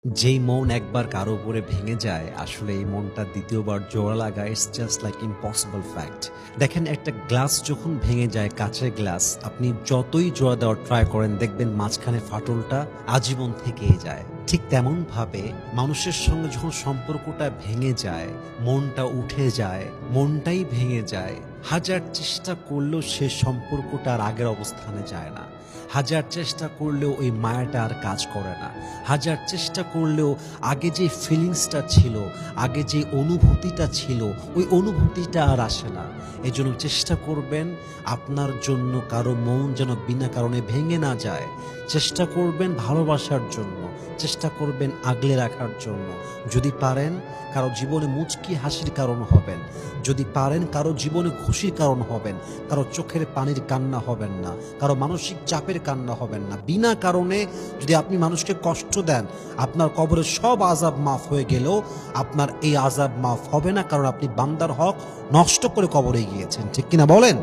যেই মন একবার কারো উপরে ভেঙে যায়, আসলে এই মনটা দ্বিতীয়বার জোড়া লাগা it's just like impossible fact. দেখেন একটা গ্লাস যখন ভেঙে যায়, কাঁচের গ্লাস, আপনি যতই জোড়া দেওয়ার ট্রাই করেন দেখবেন মাঝখানে ফাটলটা আজীবন থেকেই যায়। ঠিক তেমনভাবে মানুষের সঙ্গে যখন সম্পর্কটা ভেঙে যায়, মনটা উঠে যায়, মনটাই ভেঙে যায়, হাজার চেষ্টা করলেও সে সম্পর্কটা আর আগের অবস্থানে যায় না। হাজার চেষ্টা করলেও ওই মায়াটা আর কাজ করে না। হাজার চেষ্টা করলেও আগে যে ফিলিংসটা ছিল, আগে যে অনুভূতিটা ছিল, ওই অনুভূতিটা আর আসে না। এজন্য চেষ্টা করবেন আপনার জন্য কারো মন যেন বিনা কারণে ভেঙে না যায়। চেষ্টা করবেন ভালোবাসার জন্য, চেষ্টা করবেন আগলে রাখার জন্য। যদি পারেন কারো জীবনে মুচকি হাসির কারণ হবেন, যদি পারেন কারো জীবনে খুশির কারণ হবেন, কারো চোখের পানির কান্না হবেন না, কারো মানসিক চাপের কান্না হবেন না। বিনা কারণে যদি আপনি মানুষকে কষ্ট দেন, আপনার কবরের সব আযাব মাফ হয়ে গেলেও আপনার এই আযাব মাফ হবে না, কারণ আপনি বান্দার হক নষ্ট করে কবরে গিয়েছেন। ঠিক কিনা বলেন?